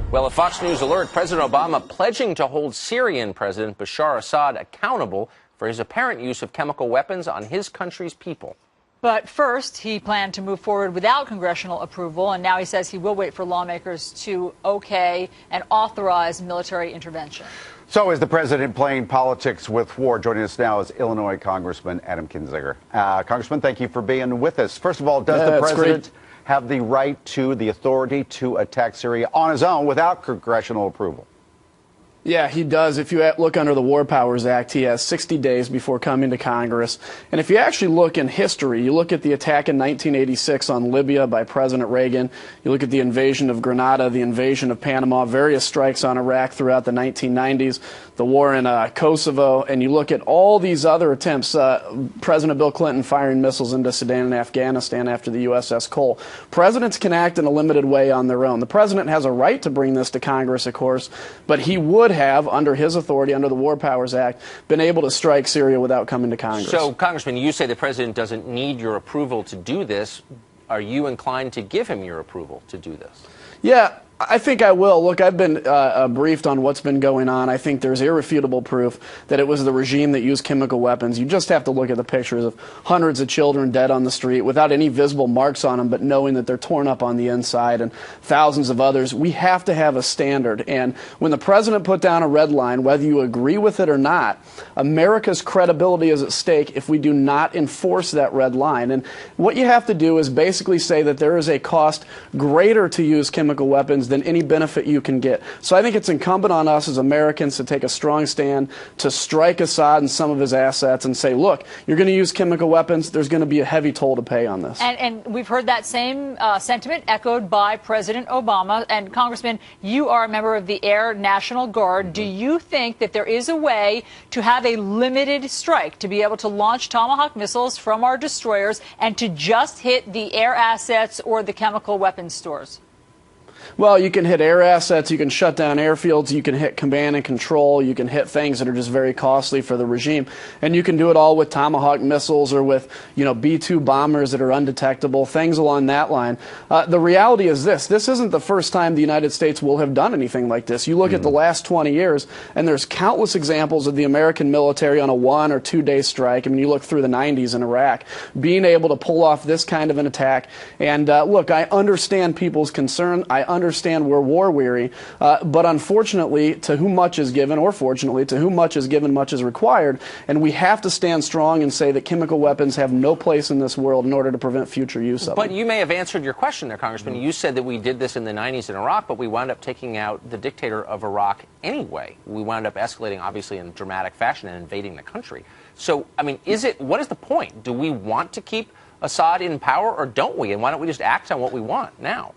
Well, a Fox News alert, President Obama pledging to hold Syrian President Bashar Assad accountable for his apparent use of chemical weapons on his country's people. But first, he planned to move forward without congressional approval, and now he says he will wait for lawmakers to okay and authorize military intervention. So is the president playing politics with war? Joining us now is Illinois Congressman Adam Kinzinger. Congressman, thank you for being with us. First of all, does the president have the right to, the authority to attack Syria on his own without congressional approval? Yeah, he does. If you look under the War Powers Act, he has 60 days before coming to Congress. And if you actually look in history, you look at the attack in 1986 on Libya by President Reagan, you look at the invasion of Grenada, the invasion of Panama, various strikes on Iraq throughout the 1990s, the war in Kosovo, and you look at all these other attempts, President Bill Clinton firing missiles into Sudan and Afghanistan after the USS Cole. Presidents can act in a limited way on their own. The president has a right to bring this to Congress, of course, but he would have, under his authority, under the War Powers Act, been able to strike Syria without coming to Congress. So, Congressman, you say the president doesn't need your approval to do this. Are you inclined to give him your approval to do this? Yeah, I think I will. Look, I've been briefed on what's been going on. I think there's irrefutable proof that it was the regime that used chemical weapons. You just have to look at the pictures of hundreds of children dead on the street without any visible marks on them, but knowing that they're torn up on the inside, and thousands of others. We have to have a standard. And when the president put down a red line, whether you agree with it or not, America's credibility is at stake if we do not enforce that red line. And what you have to do is basically say that there is a cost greater to use chemical weapons than any benefit you can get. So I think it's incumbent on us as Americans to take a strong stand, to strike Assad and some of his assets and say, look, you're going to use chemical weapons, there's going to be a heavy toll to pay on this. And we've heard that same sentiment echoed by President Obama. And Congressman, you are a member of the Air National Guard. Do you think that there is a way to have a limited strike, to be able to launch Tomahawk missiles from our destroyers and to just hit the air assets or the chemical weapons stores? Well, you can hit air assets, you can shut down airfields, you can hit command and control, you can hit things that are just very costly for the regime, and you can do it all with Tomahawk missiles or with, B-2 bombers that are undetectable, things along that line. The reality is this isn't the first time the United States will have done anything like this. You look at the last 20 years, and there's countless examples of the American military on a 1 or 2 day strike. I mean, you look through the 90s in Iraq, being able to pull off this kind of an attack. And look, I understand people's concern. I understand we're war weary, but unfortunately, to whom much is given, or fortunately, to whom much is given, much is required, and we have to stand strong and say that chemical weapons have no place in this world in order to prevent future use of them. But you may have answered your question there, Congressman. You said that we did this in the 90s in Iraq, but we wound up taking out the dictator of Iraq anyway. We wound up escalating, obviously, in dramatic fashion and invading the country. So, I mean, what is the point? Do we want to keep Assad in power, or don't we? And why don't we just act on what we want now?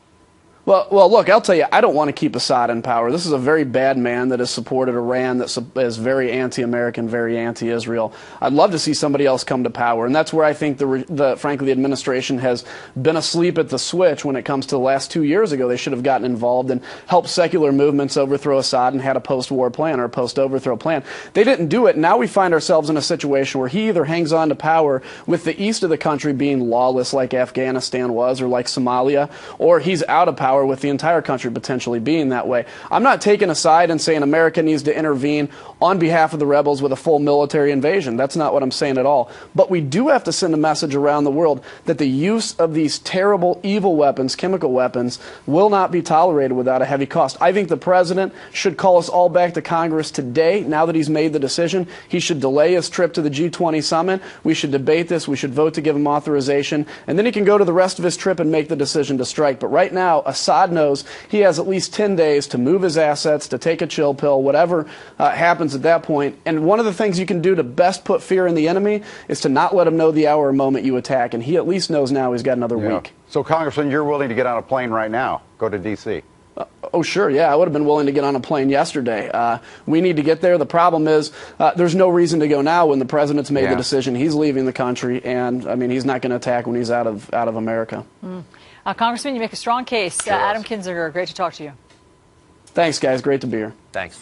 Well, look, I'll tell you, I don't want to keep Assad in power. This is a very bad man that has supported Iran, that is very anti-American, very anti-Israel. I'd love to see somebody else come to power, and that's where I think, frankly, the administration has been asleep at the switch when it comes to the last 2 years ago. They should have gotten involved and helped secular movements overthrow Assad and had a post-war plan or a post-overthrow plan. They didn't do it. Now we find ourselves in a situation where he either hangs on to power with the east of the country being lawless like Afghanistan was or like Somalia, or he's out of power with the entire country potentially being that way. I'm not taking a side and saying America needs to intervene on behalf of the rebels with a full military invasion. That's not what I'm saying at all. But we do have to send a message around the world that the use of these terrible, evil weapons, chemical weapons, will not be tolerated without a heavy cost. I think the president should call us all back to Congress today, now that he's made the decision. He should delay his trip to the G20 summit. We should debate this. We should vote to give him authorization. And then he can go to the rest of his trip and make the decision to strike. But right now, Assad knows he has at least 10 days to move his assets, to take a chill pill, whatever happens at that point. And one of the things you can do to best put fear in the enemy is to not let him know the hour or moment you attack. And he at least knows now he's got another week. So, Congressman, you're willing to get on a plane right now, go to D.C.? Oh, sure, yeah. I would have been willing to get on a plane yesterday. We need to get there. The problem is there's no reason to go now when the president's made the decision. He's leaving the country, and, I mean, he's not going to attack when he's out of America. Congressman, you make a strong case. Sure Adam Kinzinger, great to talk to you. Thanks, guys. Great to be here. Thanks.